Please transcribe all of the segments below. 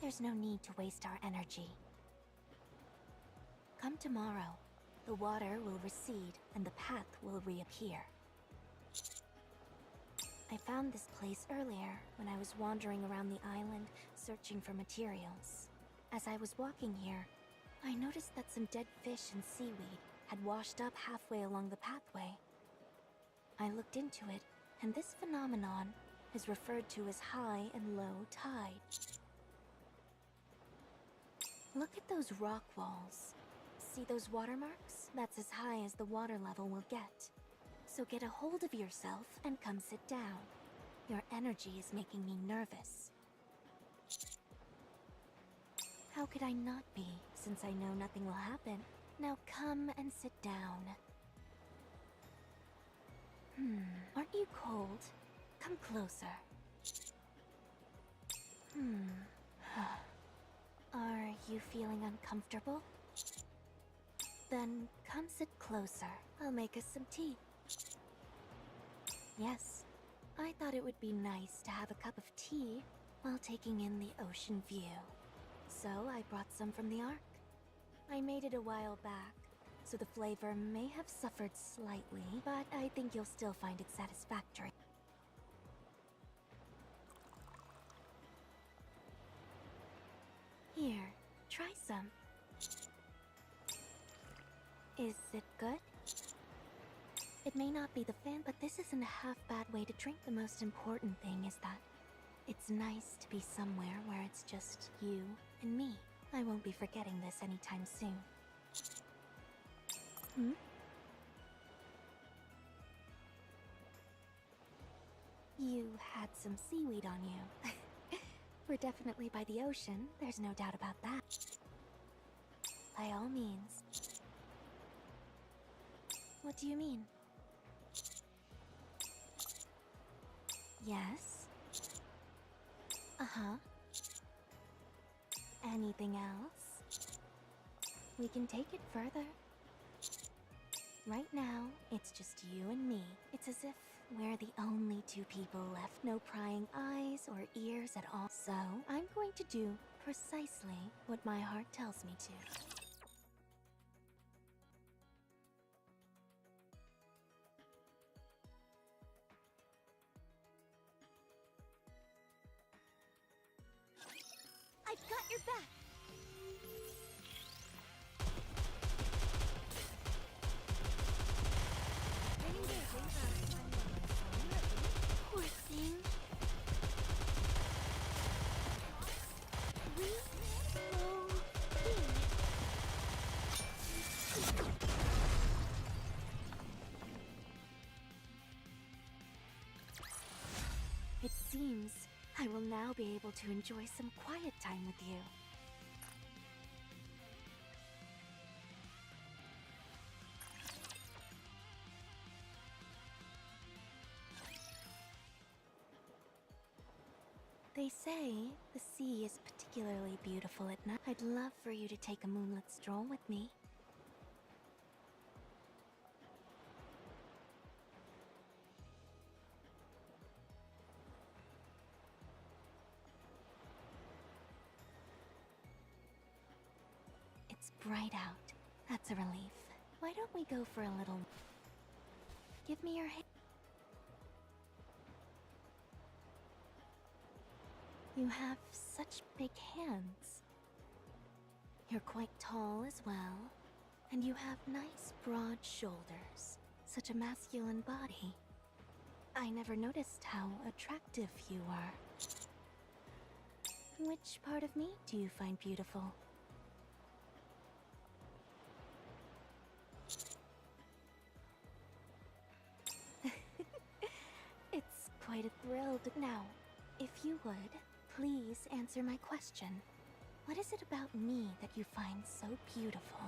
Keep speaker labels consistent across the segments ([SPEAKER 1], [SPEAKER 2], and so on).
[SPEAKER 1] there's no need to waste our energy. Come tomorrow, the water will recede and the path will reappear. I found this place earlier when I was wandering around the island searching for materials. As I was walking here, I noticed that some dead fish and seaweed had washed up halfway along the pathway. I looked into it, and this phenomenon is referred to as high and low tide. Look at those rock walls. See those watermarks? That's as high as the water level will get. So get a hold of yourself and come sit down. Your energy is making me nervous. How could I not be, since I know nothing will happen? Now come and sit down. Aren't you cold? Come closer. Are you feeling uncomfortable? Then come sit closer. I'll make us some tea. Yes, I thought it would be nice to have a cup of tea while taking in the ocean view. So I brought some from the Ark. I made it a while back, so the flavor may have suffered slightly, but I think you'll still find it satisfactory. Here, try some. Is it good? It may not be the fan, but this isn't a half-bad way to drink. The most important thing is that it's nice to be somewhere where it's just you and me. I won't be forgetting this anytime soon. You had some seaweed on you. We're definitely by the ocean, there's no doubt about that. By all means. What do you mean? Yes? Uh-huh. Anything else? We can take it further. Right now, it's just you and me. It's as if we're the only two people left. No prying eyes or ears at all. So, I'm going to do precisely what my heart tells me to. I've got your back! Poor thing. It seems I will now be able to enjoy some quiet time with you. They say the sea is particularly beautiful at night. I'd love for you to take a moonlit stroll with me. It's bright out. That's a relief. Why don't we go for a little... Give me your hand. You have such big hands. You're quite tall as well, and you have nice broad shoulders. Such a masculine body. I never noticed how attractive you are. Which part of me do you find beautiful? It's quite a thrill to... Now, if you would, please answer my question. What is it about me that you find so beautiful?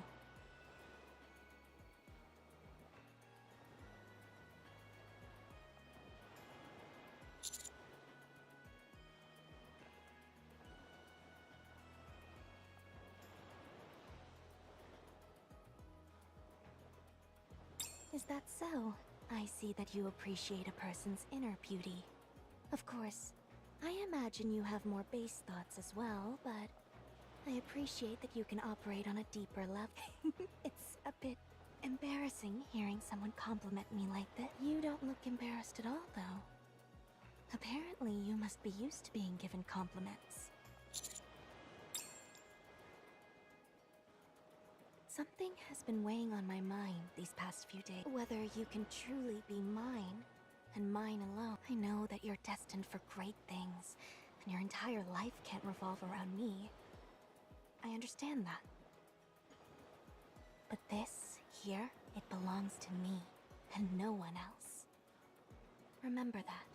[SPEAKER 1] Is that so? I see that you appreciate a person's inner beauty. Of course, I imagine you have more base thoughts as well, but I appreciate that you can operate on a deeper level. It's a bit embarrassing hearing someone compliment me like that. You don't look embarrassed at all, though. Apparently, you must be used to being given compliments. Something has been weighing on my mind these past few days. Whether you can truly be mine, and mine alone. I know that you're destined for great things, and your entire life can't revolve around me. I understand that. But this, here, it belongs to me, and no one else. Remember that.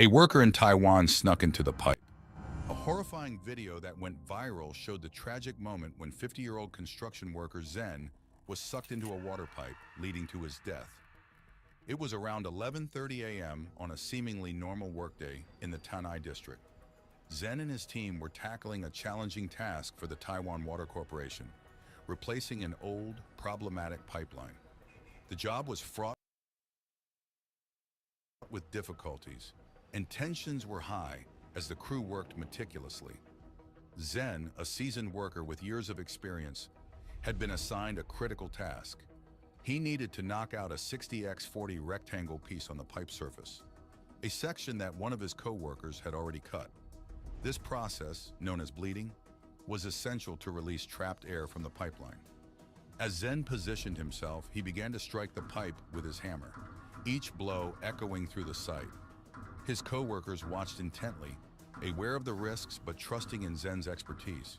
[SPEAKER 2] A worker in Taiwan snuck into the pipe. A horrifying video that went viral showed the tragic moment when 50-year-old construction worker Zen was sucked into a water pipe, leading to his death. It was around 11:30 a.m. on a seemingly normal workday in the Tanai district. Zen and his team were tackling a challenging task for the Taiwan Water Corporation, replacing an old, problematic pipeline. The job was fraught with difficulties, and tensions were high as the crew worked meticulously. Zen, a seasoned worker with years of experience, had been assigned a critical task. He needed to knock out a 60x40 rectangle piece on the pipe surface, a section that one of his co-workers had already cut. This process, known as bleeding, was essential to release trapped air from the pipeline. As Zen positioned himself, he began to strike the pipe with his hammer, each blow echoing through the site. His co-workers watched intently, aware of the risks but trusting in Zen's expertise.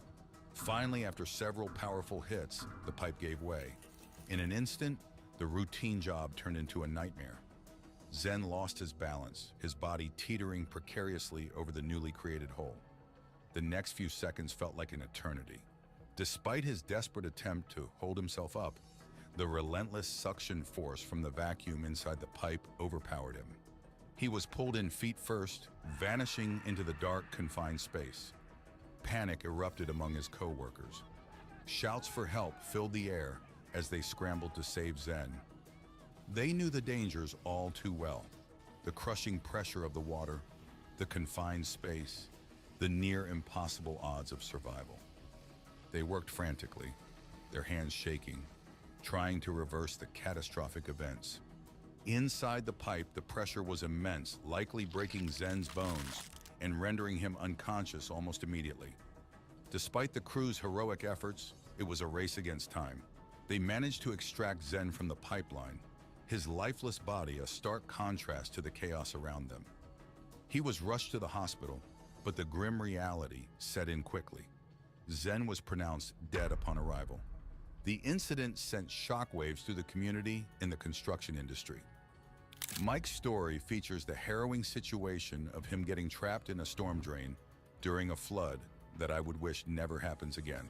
[SPEAKER 2] Finally, after several powerful hits, the pipe gave way. In an instant, the routine job turned into a nightmare. Zen lost his balance, his body teetering precariously over the newly created hole. The next few seconds felt like an eternity. Despite his desperate attempt to hold himself up, the relentless suction force from the vacuum inside the pipe overpowered him. He was pulled in feet first, vanishing into the dark, confined space. Panic erupted among his co-workers. Shouts for help filled the air as they scrambled to save Zen. They knew the dangers all too well: the crushing pressure of the water, the confined space, the near impossible odds of survival. They worked frantically, their hands shaking, trying to reverse the catastrophic events. Inside the pipe, the pressure was immense, likely breaking Zen's bones and rendering him unconscious almost immediately. Despite the crew's heroic efforts, it was a race against time. They managed to extract Zen from the pipeline, his lifeless body a stark contrast to the chaos around them. He was rushed to the hospital, but the grim reality set in quickly. Zen was pronounced dead upon arrival. The incident sent shockwaves through the community and the construction industry. Mike's story features the harrowing situation of him getting trapped in a storm drain during a flood that I would wish never happens again.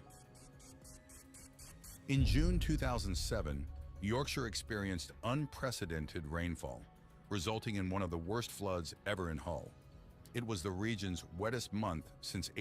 [SPEAKER 2] In June 2007, Yorkshire experienced unprecedented rainfall, resulting in one of the worst floods ever in Hull. It was the region's wettest month since